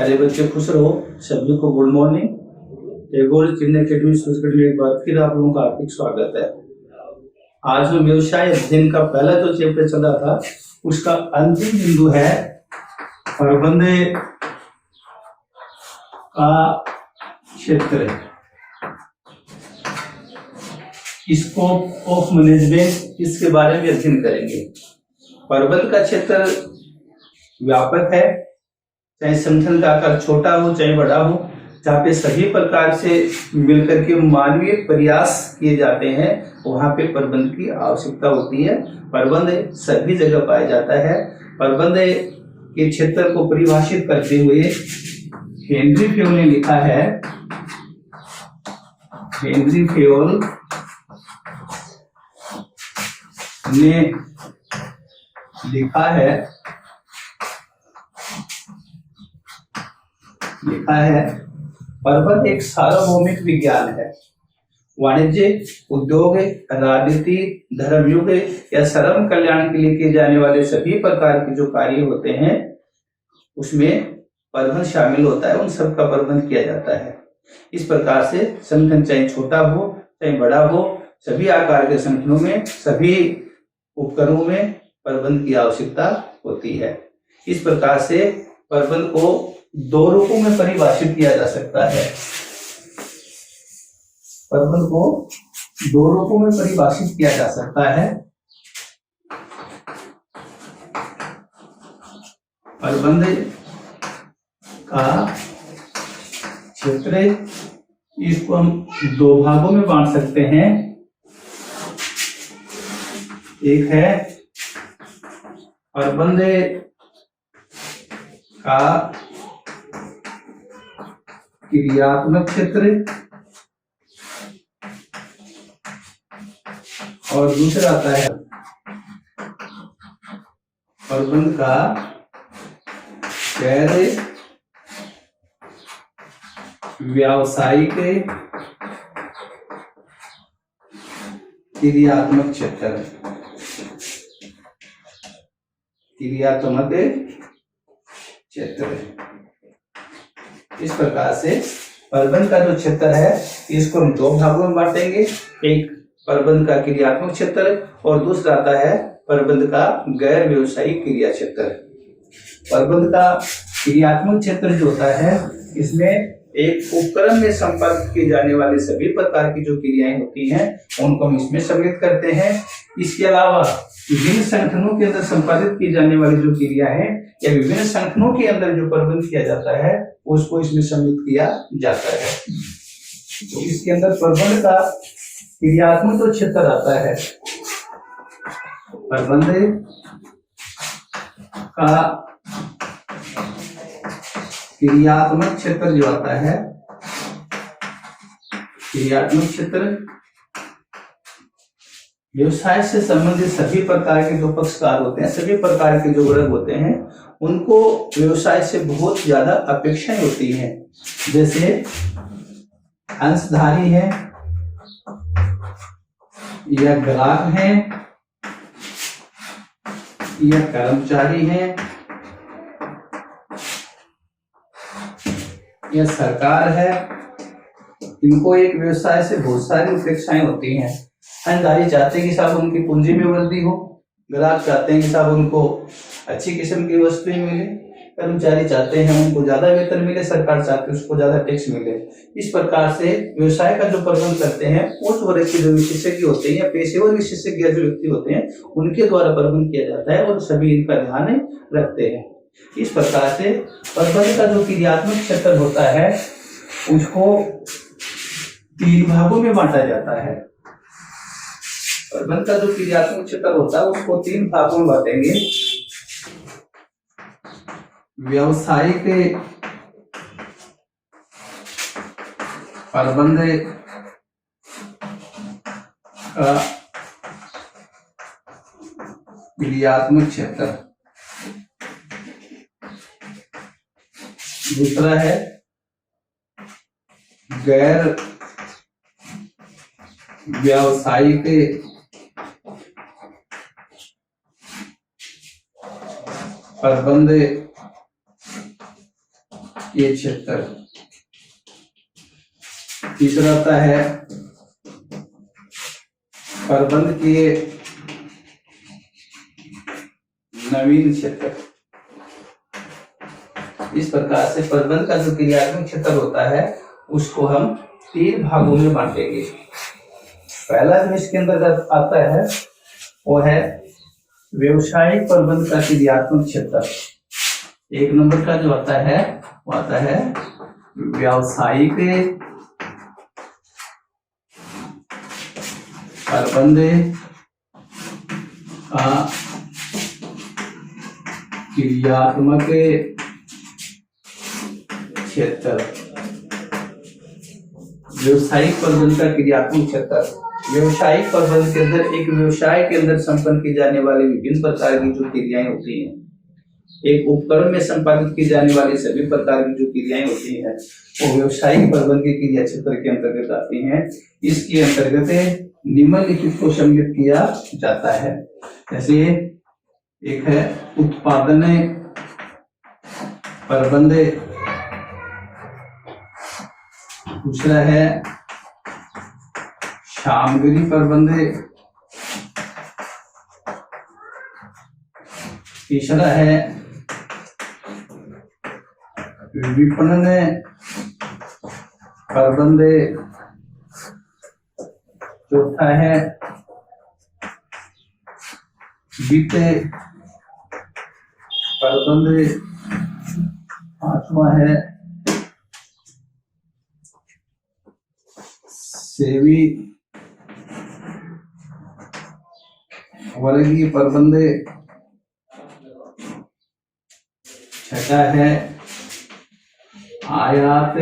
प्यारे बच्चे खुश रहो। सभी को good morning. Tagore children academy में एक बार फिर आप लोगों का हार्दिक स्वागत है। आज हम व्यवसाय अध्ययन का पहला जो चैप्टर चल रहा था उसका अंतिम बिंदु है प्रबंध का क्षेत्र, स्कोप ऑफ मैनेजमेंट, इसके बारे में अध्ययन करेंगे। प्रबंध का क्षेत्र व्यापक है, चाहे संगठन का आकार छोटा हो चाहे बड़ा हो, जहाँ पे सभी प्रकार से मिलकर के मानवीय प्रयास किए जाते हैं वहां पे प्रबंध की आवश्यकता होती है। प्रबंध सभी जगह पाया जाता है। प्रबंध के क्षेत्र को परिभाषित करते हुए हेनरी फेयोल ने लिखा है, हेनरी फेयोल ने लिखा है प्रबंध एक सार्वभौमिक विज्ञान है। वाणिज्य, उद्योग, राजनीति, धर्मयुग या श्रम कल्याण के लिए किए जाने वाले सभी प्रकार के जो कार्य होते हैं उसमें प्रबंध शामिल होता है, उन सब का प्रबंध किया जाता है। इस प्रकार से संगठन चाहे छोटा हो चाहे बड़ा हो, सभी आकार के संगठनों में, सभी उपक्रमों में प्रबंध की आवश्यकता होती है। इस प्रकार से प्रबंध को दो रूपों में परिभाषित किया जा सकता है। प्रबंध को दो रूपों में परिभाषित किया जा सकता है। प्रबंध का क्षेत्र, इसको हम दो भागों में बांट सकते हैं। एक है प्रबंध का क्रियात्मक क्षेत्र और दूसरा आता है प्रबंध का गैर व्यावसायिक क्रियात्मक क्षेत्र। क्रियात्मक क्षेत्र, इस प्रकार से प्रबंध का जो क्षेत्र है इसको हम दो भागों में बांटेंगे। एक प्रबंध का क्रियात्मक क्षेत्र और दूसरा आता है प्रबंध का गैर व्यवसायिक क्रिया क्षेत्र। प्रबंध का क्रियात्मक क्षेत्र जो होता है इसमें एक उपक्रम में संपर्क किए जाने वाले सभी प्रकार की जो क्रियाएं होती हैं उनको हम इसमें सम्मिलित करते हैं। इसके अलावा विभिन्न संगठनों के अंदर संपादित की जाने वाली जो क्रिया है या विभिन्न संगठनों के अंदर जो प्रबंध किया जाता है उसको इसमें सम्मिलित किया जाता है। तो इसके अंदर प्रबंध का क्रियात्मक जो क्षेत्र आता है, प्रबंध का क्रियात्मक क्षेत्र जो आता है, क्रियात्मक क्षेत्र व्यवसाय से संबंधित सभी प्रकार के जो पक्षकार होते हैं, सभी प्रकार के जो वर्ग होते हैं उनको व्यवसाय से बहुत ज्यादा अपेक्षाएं होती हैं। जैसे अंशधारी है या ग्राहक हैं या कर्मचारी हैं या सरकार है, इनको एक व्यवसाय से बहुत सारी अपेक्षाएं होती हैं। अंशधारी चाहते हैं कि साहब उनकी पूंजी में वृद्धि हो, ग्राहक चाहते हैं कि साहब उनको अच्छी किस्म की वस्तुएं मिले, कर्मचारी चाहते हैं उनको ज्यादा वेतन मिले, सरकार चाहती है उसको ज्यादा टैक्स मिले। इस प्रकार से व्यवसाय का जो प्रबंध करते हैं उस वर्ग के जो विशेषज्ञ होते हैं या पेशेवर विशेषज्ञ जो व्यक्ति होते हैं उनके द्वारा प्रबंध किया जाता है और सभी इनका ध्यान रखते हैं। इस प्रकार से प्रबंध का जो क्रियात्मक क्षेत्र होता है उसको तीन भागों में बांटा जाता है। प्रबंध का जो क्रियात्मक क्षेत्र होता है उसको तीन भागों में बांटेंगे। व्यावसायिक प्रबंध का क्रियात्मक क्षेत्र, दूसरा है गैर व्यावसायिक प्रबंध ये क्षेत्र। तीसरा आता है प्रबंध के नवीन क्षेत्र। इस प्रकार से प्रबंध का जो क्रियात्मक क्षेत्र होता है उसको हम 3 भागों में बांटेंगे। पहला जो इसके अंतर्गत आता है वो है व्यवसायिक प्रबंध का क्रियात्मक क्षेत्र। 1 नंबर का जो आता है वो आता है व्यावसायिक प्रबंध का क्रियात्मक क्षेत्र। व्यवसायिक प्रबंध का क्रियात्मक क्षेत्र। व्यवसायिक प्रबंध के अंदर एक व्यवसाय के अंदर संपन्न की जाने वाली विभिन्न प्रकार की जो क्रियाएं होती हैं, एक उपकरण में संपादित की जाने वाली सभी प्रकार की जो क्रियाएं होती हैं वो व्यवसायिक प्रबंध के क्रिया क्षेत्र के अंतर्गत आती हैं। इसके अंतर्गत निम्नलिखित को सम्मिलित किया जाता है। जैसे एक है उत्पादन प्रबंध, दूसरा है सामग्री प्रबंध, तीसरा है विपणन प्रबंध, चौथा है वित्त प्रबंध, पांचवा है सेवी वर्गीय प्रबंध, छठा है आयात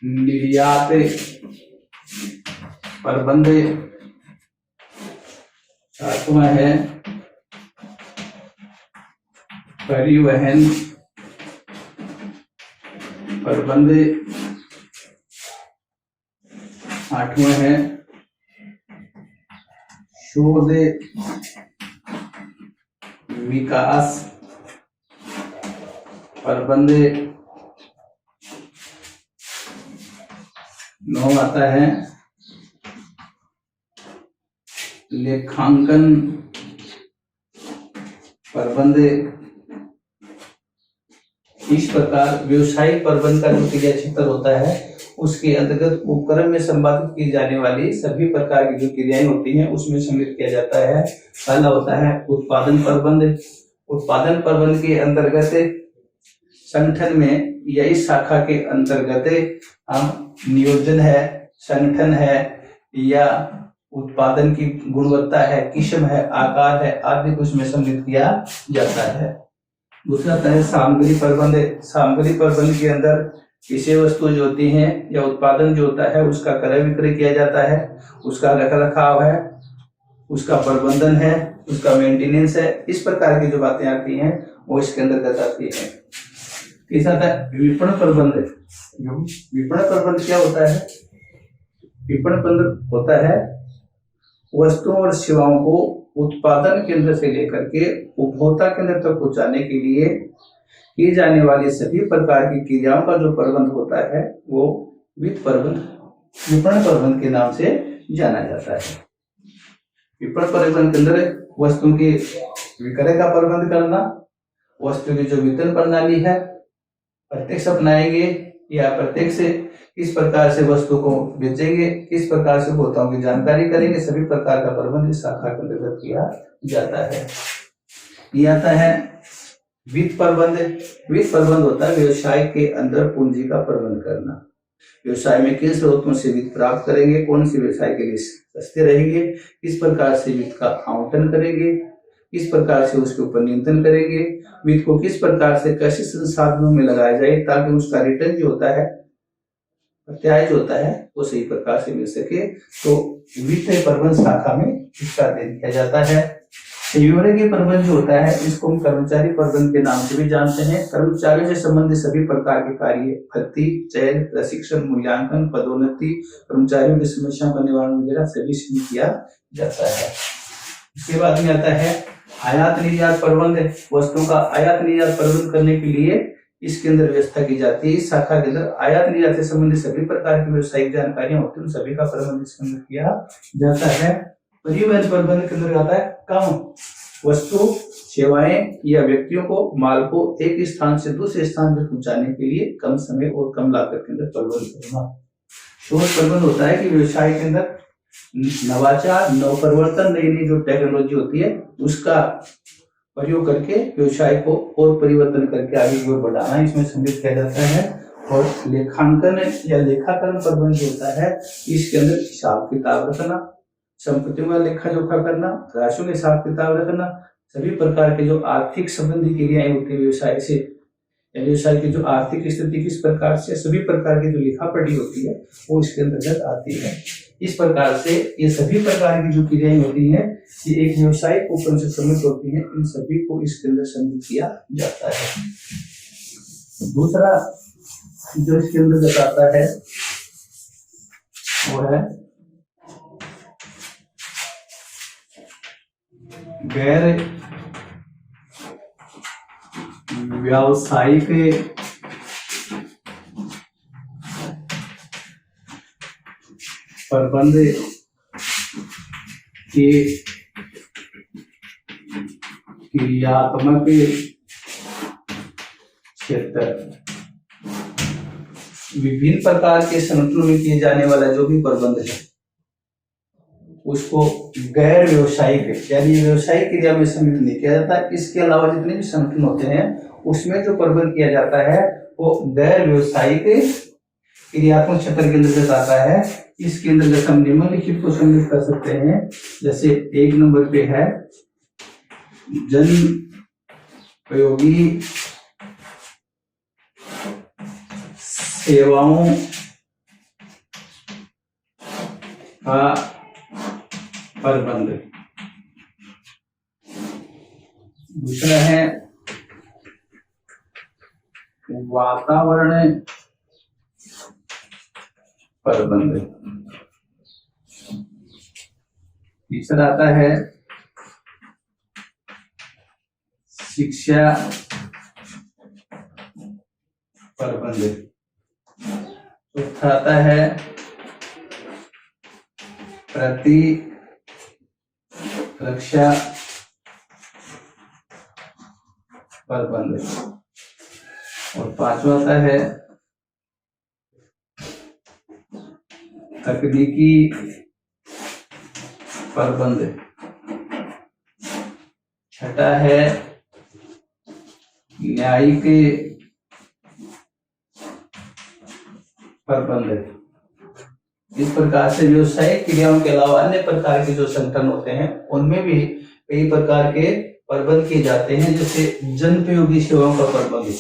निर्यात प्रबंध, सातवां है परिवहन प्रबंध, आठवां है शोध विकास प्रबंध, 9 आता है लेखांकन प्रबंध। इस प्रकार व्यवसायिक प्रबंध का जो क्रिया क्षेत्र होता है उसके अंतर्गत उपक्रम में संपादित की जाने वाली सभी प्रकार की जो क्रियाएं होती हैं उसमें सम्मिलित किया जाता है। पहला होता है उत्पादन प्रबंध। उत्पादन प्रबंध के अंतर्गत संगठन में या इस शाखा के अंतर्गत हम नियोजन है, संगठन है या उत्पादन की गुणवत्ता है, किस्म है, आकार है आदि कुछ में सम्मिलित किया जाता है। दूसरा है सामग्री प्रबंध। सामग्री प्रबंध के अंदर विषय वस्तु जो होती हैं या उत्पादन जो होता है उसका क्रय विक्रय किया जाता है, उसका रख रखाव है, उसका प्रबंधन है, उसका मेंटेनेंस है। इस प्रकार की जो बातें आती हैं वो इसके अंतर्गत आती है। तीसरा था विपणन प्रबंध। विपणन प्रबंध क्या होता है? विपणन प्रबंध होता है वस्तुओं और सेवाओं को उत्पादन केंद्र से लेकर के उपभोक्ता केंद्र तक पहुंचाने के लिए की जाने वाली सभी प्रकार की क्रियाओं का जो प्रबंध होता है वो वित्त प्रबंध, विपणन प्रबंध के नाम से जाना जाता है। विपणन प्रबंध के अंदर वस्तुओं के विक्रय का प्रबंध करना, वस्तु की जो वितरण प्रणाली है प्रत्यक्ष अपनाएंगे या प्रत्यक्ष किस प्रकार से वस्तु को बेचेंगे, किस प्रकार से उपभोक्ताओं की जानकारी करेंगे, सभी प्रकार का प्रबंध इस शाखा के अंतर्गत किया जाता है। ये आता है वित्त प्रबंध। वित्त प्रबंध होता है व्यवसाय के अंदर पूंजी का प्रबंध करना। व्यवसाय में किन स्रोतों से वित्त प्राप्त करेंगे, कौन सी व्यवसाय के लिए सस्ते रहेंगे, किस प्रकार से वित्त का आवंटन करेंगे, किस प्रकार से उसके ऊपर नियंत्रण करेंगे, वित्त को किस प्रकार से कैसे संसाधनों में लगाया जाए ताकि उसका रिटर्न जो होता है, प्रत्याय जो होता है वो सही प्रकार से मिल सके। तो वित्त प्रबंध शाखा में इसका अध्ययन किया जाता है। विवरणीय प्रबंध जो होता है इसको हम कर्मचारी प्रबंध के नाम से भी जानते हैं। कर्मचारियों से संबंधित सभी प्रकार के कार्य, भर्ती, चयन, प्रशिक्षण, मूल्यांकन, पदोन्नति, कर्मचारियों की समस्याओं का निवारण वगैरह सभी से किया जाता है। इसके बाद में आता है आयात निर्यात प्रबंध, वस्तुओं का आयात निर्यात प्रबंध करने के लिए इसके अंदर व्यवस्था की जाती है। इस शाखा के अंदर आयात निर्यात से संबंधित सभी प्रकार की व्यवसायिक जानकारियां होती है, उन सभी का प्रबंध इसके अंदर किया जाता है। परिवहन प्रबंध के अंदर आता है कम वस्तु, सेवाएं या व्यक्तियों को, माल को एक स्थान से दूसरे स्थान पर पहुंचाने के लिए कम समय और कम लागत के अंदर प्रबंध करना। शोध प्रबंध होता है कि व्यवसाय के अंदर नवाचार, नवपरिवर्तन, नई नई जो टेक्नोलॉजी होती है उसका प्रयोग करके व्यवसाय को और परिवर्तन करके आगे की ओर बढ़ाना, इसमें सम्मिलित किया जाता है। और लेखांकन या लेखाकरण प्रबंध होता है, इसके अंदर हिसाब किताब रखना, संपत्तियों का लेखा जोखा करना, राशियों के हिसाब किताब रखना, सभी प्रकार के जो आर्थिक संबंधी क्रियाएं होती है व्यवसाय से, व्यवसाय की जो आर्थिक स्थिति किस प्रकार से, सभी प्रकार की जो लिखा पढ़ी होती है वो इसके अंतर्गत आती है। इस प्रकार से ये सभी प्रकार की जो क्रियाएं होती हैं ये एक व्यवसाय को ऊपर से सम्मिलित होती हैं, इन सभी को इसके अंदर सम्मिलित किया जाता है। दूसरा जो इसके अंदर बताता है वो है गैर व्यावसायिक प्रबंध के क्रियात्मक क्षेत्र। विभिन्न प्रकार के संगठनों में किए जाने वाला जो भी प्रबंध है उसको गैर व्यवसायिक यानी व्यवसायिक क्रिया में सम्मिलित नहीं किया जाता। इसके अलावा जितने भी संगठन होते हैं उसमें जो प्रबंध किया जाता है वो गैर व्यवसायिक क्रियात्मक क्षेत्र के अंतर्गत आता है। इसके अंतर्गत हम निम्नलिखित को सम्मिलित कर सकते हैं। जैसे एक नंबर पे है जन उपयोगी सेवाओं का प्रबंध। दूसरा है वातावरण प्रबंध। तीसरा आता है शिक्षा प्रबंध। चौथा आता है प्रतिरक्षा प्रबंध। और पांचवा आता है तकनीकी प्रबंध। छठा है न्यायिक प्रबंध। इस प्रकार से व्यवसायिक क्रियाओं के अलावा अन्य प्रकार के जो संगठन होते हैं उनमें भी कई प्रकार के प्रबंध किए जाते हैं। जैसे जनोपयोगी सेवाओं का प्रबंध।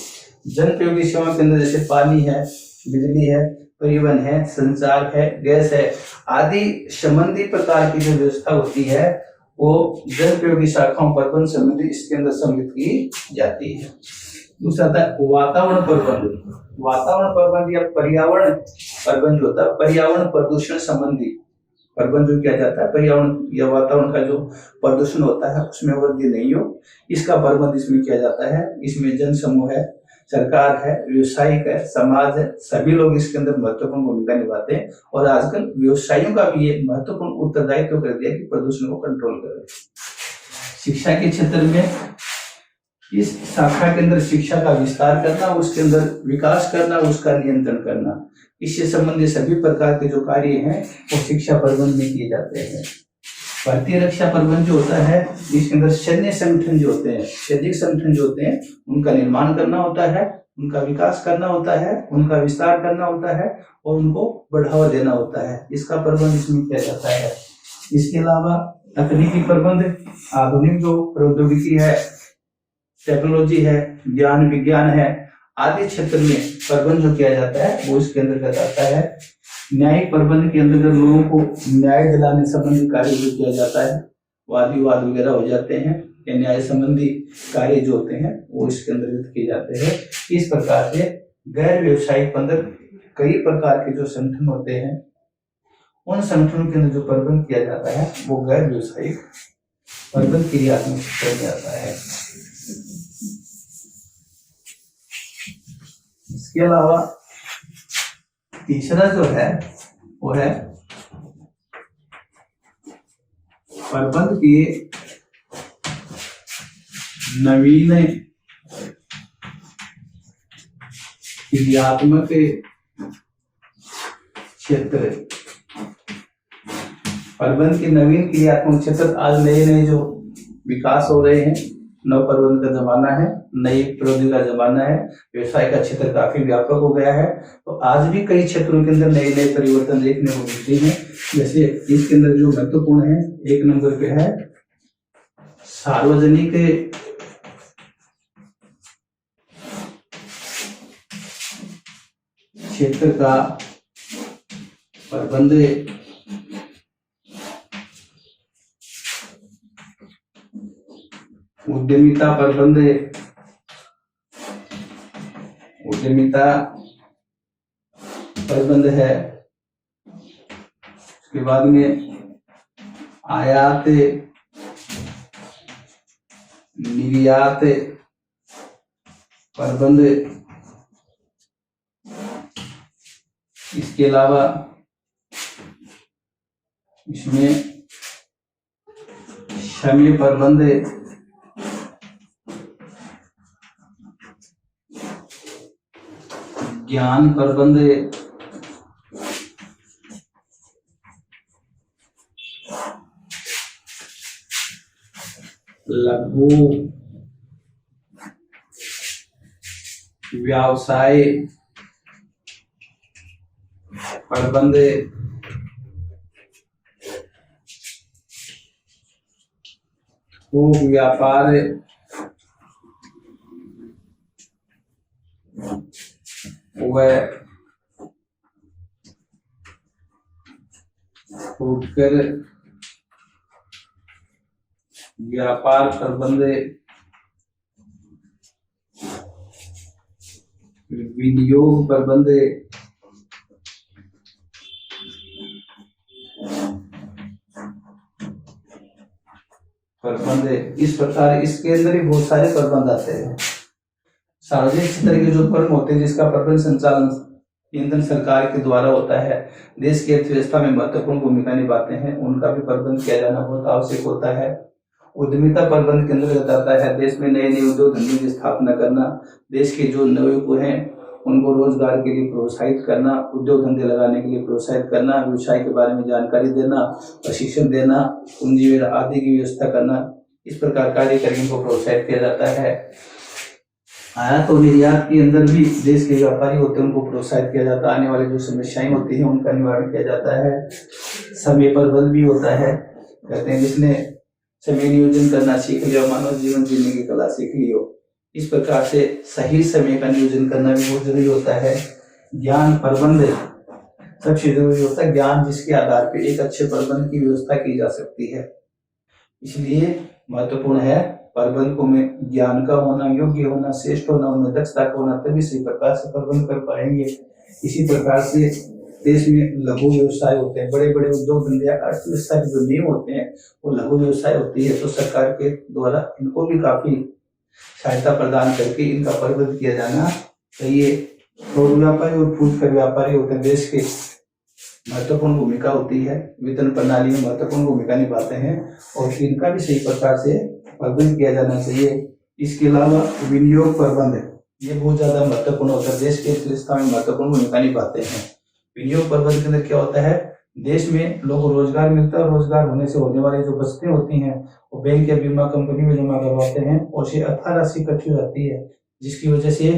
जनोपयोगी सेवाओं के अंदर जैसे पानी है, बिजली है, परिवहन है, संचार है, गैस है आदि संबंधी प्रकार की जो व्यवस्था होती है वो जनोपयोगी शाखाओं प्रबंध संबंधी इसके अंदर सम्मिलित की जाती है। दूसरा था वातावरण प्रबंध। वातावरण प्रबंध या पर्यावरण प्रबंध होता है, पर्यावरण प्रदूषण संबंधी प्रबंध जो किया जाता है। पर्यावरण या वातावरण का जो प्रदूषण होता है उसमें वृद्धि नहीं हो, इसका प्रबंध इसमें किया जाता है। इसमें जन समूह है, सरकार है, व्यवसायिक है, समाज है, सभी लोग इसके अंदर महत्वपूर्ण भूमिका निभाते हैं। और आजकल व्यवसायियों का भी ये महत्वपूर्ण उत्तरदायित्व कर दिया कि प्रदूषण को कंट्रोल करें। शिक्षा के क्षेत्र में इस शाखा के अंदर शिक्षा का विस्तार करना, उसके अंदर विकास करना, उसका नियंत्रण करना, इससे संबंधित सभी प्रकार के जो कार्य हैं वो शिक्षा प्रबंध में किए जाते हैं। भारतीय रक्षा प्रबंध जो होता है इसके अंदर सैन्य संगठन जो होते हैं, सैनिक संगठन जो होते हैं उनका निर्माण करना होता है, उनका विकास करना होता है, उनका विस्तार करना होता है और उनको बढ़ावा देना होता है। इसका प्रबंध इसमें किया जाता है। इसके अलावा तकनीकी प्रबंध, आधुनिक जो प्रौद्योगिकी है, टेक्नोलॉजी है, ज्ञान विज्ञान है आदि क्षेत्र में प्रबंध जो किया जाता है वो इसके अंतर्गत आता है। न्यायिक प्रबंध के अंतर्गत लोगों को न्याय दिलाने संबंधी कार्य जो किया जाता है, वाद विवाद वगैरह हो जाते हैं या न्याय संबंधी कार्य जो होते हैं वो इसके अंतर्गत किए जाते हैं। इस प्रकार से गैर व्यवसायिक अंदर कई प्रकार के जो संगठन होते हैं उन संगठनों के अंदर जो प्रबंध किया जाता है वो गैर व्यवसायिक प्रबंध क्रियात्मक क्षेत्र में आता है। इसके अलावा तीसरा जो है वो है प्रबंध के नवीन क्रियात्मक क्षेत्र। प्रबंध के नवीन क्रियात्मक क्षेत्र, आज नए नए जो विकास हो रहे हैं, नव प्रबंध का जमाना है, नई प्रौद्योगिकी का जमाना है, व्यवसाय का क्षेत्र काफी व्यापक हो गया है। तो आज भी कई क्षेत्रों के अंदर नए नए परिवर्तन देखने को मिलते हैं। जैसे इसके अंदर जो महत्वपूर्ण है, 1 नंबर पे है सार्वजनिक क्षेत्र का प्रबंध, उद्यमिता प्रबंध, उद्यमिता प्रबंध है। उसके बाद में आयात निर्यात प्रबंध। इसके अलावा इसमें समय प्रबंध, ज्ञान प्रबंध, लघु व्यवसाय प्रबंध, थोक व्यापार व फुटकर व्यापार प्रबंध, विनियोग प्रबंध, इस प्रकार इसके अंदर ही बहुत सारे प्रबंध आते हैं। सार्वजनिक क्षेत्र के जो उपक्रम होते हैं जिसका प्रबंध संचालन केंद्र सरकार के द्वारा होता है, देश की अर्थव्यवस्था में महत्वपूर्ण भूमिका निभाते हैं, उनका भी प्रबंध किया जाना बहुत आवश्यक होता है। उद्यमिता प्रबंध के अंतर्गत आता है देश में नए नए उद्योग धंधों की स्थापना करना, देश के जो नवयुवक हैं उनको रोजगार के लिए प्रोत्साहित करना, उद्योग धंधे लगाने के लिए प्रोत्साहित करना, व्यवसाय के बारे में जानकारी देना, प्रशिक्षण देना, पूंजी आदि की व्यवस्था करना, इस प्रकार कार्यक्रम को प्रोत्साहित किया जाता है। आयात और निर्यात के अंदर भी देश के व्यापारी होते हैं, उनको प्रोत्साहित किया जाता है, आने वाली जो समस्याएं होती हैं उनका निवारण किया जाता है। समय प्रबंध भी होता है, कहते हैं जिसने समय नियोजन करना सीख लिया, मानव जीवन जीने की कला सीख लियो। इस प्रकार से सही समय का नियोजन करना भी बहुत जरूरी होता है। ज्ञान प्रबंध सबसे जरूरी होता है, ज्ञान जिसके आधार पर एक अच्छे प्रबंध की व्यवस्था की जा सकती है, इसलिए महत्वपूर्ण है प्रबंध को में ज्ञान का होना, योग्य होना, श्रेष्ठ होना, उनमें दक्षता का होना, तभी सही प्रकार से प्रबंध कर पाएंगे। इसी प्रकार से देश में लघु व्यवसाय होते हैं, बड़े बड़े उद्योग धंधे अर्थव्यवस्था के जो नींव होते हैं वो लघु व्यवसाय होती है, तो सरकार के द्वारा इनको भी काफी सहायता प्रदान करके इनका प्रबंध किया जाना चाहिए। थोक व्यापारी और फूटकर व्यापारी होते हैं, देश के महत्वपूर्ण भूमिका होती है, वेतन प्रणाली में महत्वपूर्ण भूमिका निभाते हैं और इनका भी सही प्रकार से प्रबंध किया जाना चाहिए। इसके अलावा विनियोग प्रबंध ये बहुत ज्यादा महत्वपूर्ण होता है, देश की अर्थव्यवस्था में महत्वपूर्ण भूमिका निभाते हैं। विनियोग प्रबंध के अंदर क्या होता है, देश में लोगों को रोजगार मिलता है, रोजगार होने से होने वाली जो बचतें होती हैं वो बैंक या बीमा कंपनी में जमा करवाते हैं और से अथाह राशि इकट्ठी हो जाती है, जिसकी वजह से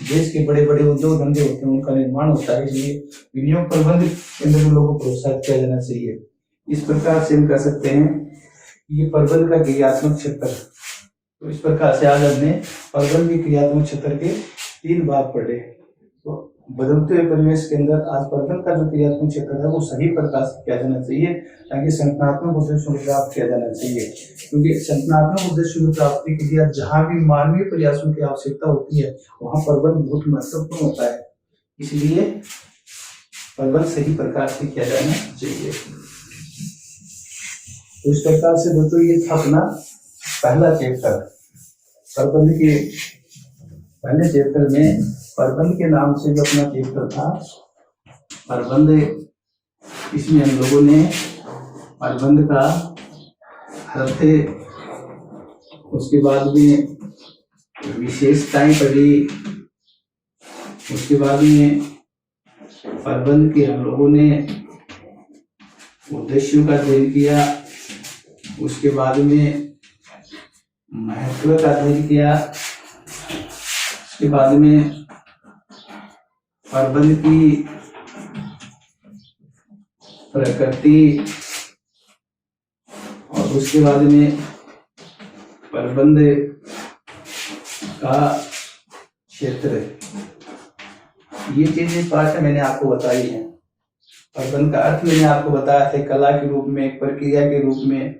देश के बड़े बड़े उद्योग धंधे होते हैं उनका निर्माण होता है। इसलिए विनियोग प्रबंध के अंदर लोगों को प्रोत्साहित किया जाना चाहिए। इस प्रकार से हम कह सकते हैं ये प्रबंध का क्रियात्मक क्षेत्र। तो इस प्रकार से आज हमने प्रबंध के क्रियात्मक क्षेत्र के 3 भाग पढ़े। तो बदलते हुए परिवेश के अंदर आज प्रबंध का जो क्रियात्मक क्षेत्र है वो सही प्रकार से किया जाना चाहिए ताकि संगठनात्मक उद्देश्यों को प्राप्त किया जाना चाहिए, क्योंकि संगठनात्मक उद्देश्यों की प्राप्ति के लिए जहां भी मानवीय प्रयासों की आवश्यकता होती है वहां प्रबंध बहुत महत्वपूर्ण होता है, इसलिए प्रबंध सही प्रकार से किया जाना चाहिए। तो इस प्रकार से दोस्तों ये था अपना पहला चैप्टर प्रबंध के। पहले चैप्टर में प्रबंध के नाम से जो अपना चैप्टर था प्रबंध, इसमें हम लोगों ने प्रबंध का अर्थ, उसके बाद में विशेषताएं पढ़ी, उसके बाद में प्रबंध के हम लोगों ने उद्देश्यों का अध्ययन किया, उसके बाद में महत्व का अध्ययन किया, उसके बाद में प्रबंध की प्रकृति, और उसके बाद में प्रबंध का क्षेत्र। ये चीजें पाठ में मैंने आपको बताई है। प्रबंध का अर्थ मैंने आपको बताया था, कला के रूप में, एक प्रक्रिया के रूप में,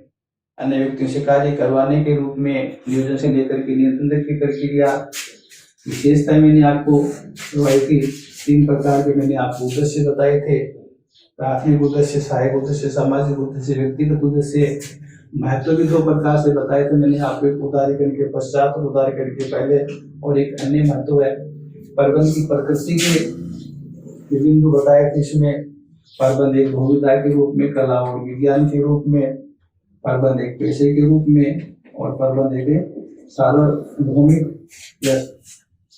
अन्य व्यक्तियों से कार्य करवाने के रूप में, नियोजन से लेकर के नियंत्रण तक की प्रक्रिया। विशेषता मैंने आपको बताई थी, 3 प्रकार के मैंने आपको उद्देश्य बताए थे, प्राथमिक उद्देश्य, सहायक उद्देश्य, सामाजिक उद्देश्य, व्यक्तिगत उद्देश्य। महत्व भी 2 प्रकार से बताए थे मैंने आपको, एक उदारीकरण के पश्चात और उदारीकरण के पहले, और एक अन्य महत्व है प्रबंध की प्रकृति के बिंदु बताए थे। इसमें प्रबंध एक भूमिका के रूप में, कला और विज्ञान के रूप में, प्रबंध एक पेशे के रूप में, और प्रबंध एक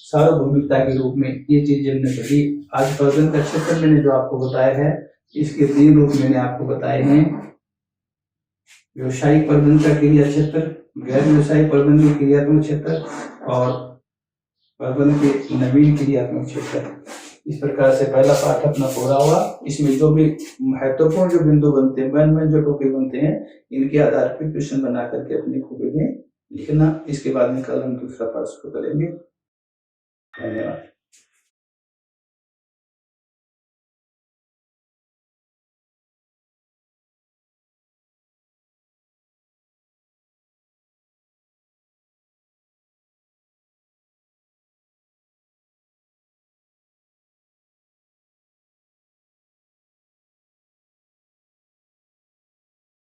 सार्वभौमिकता के रूप में। ये चीजें हमने पढ़ी। आज प्रबंध का क्षेत्र मैंने जो आपको बताया है, इसके 3 रूप मैंने आपको बताए हैं। व्यवसायिक प्रबंध का क्रिया क्षेत्र, गैर व्यवसायिक प्रबंध के क्रियात्मक क्षेत्र, और प्रबंध के नवीन क्रियात्मक क्षेत्र। इस प्रकार से पहला पाठ अपना पूरा हुआ। इसमें जो भी महत्वपूर्ण जो बिंदु बनते हैं, मेन जो टॉपिक बनते हैं, इनके आधार पर क्वेश्चन बना करके अपनी कॉपी में लिखना। इसके बाद में कल हम दूसरा पाठ शुरू करेंगे। धन्यवाद।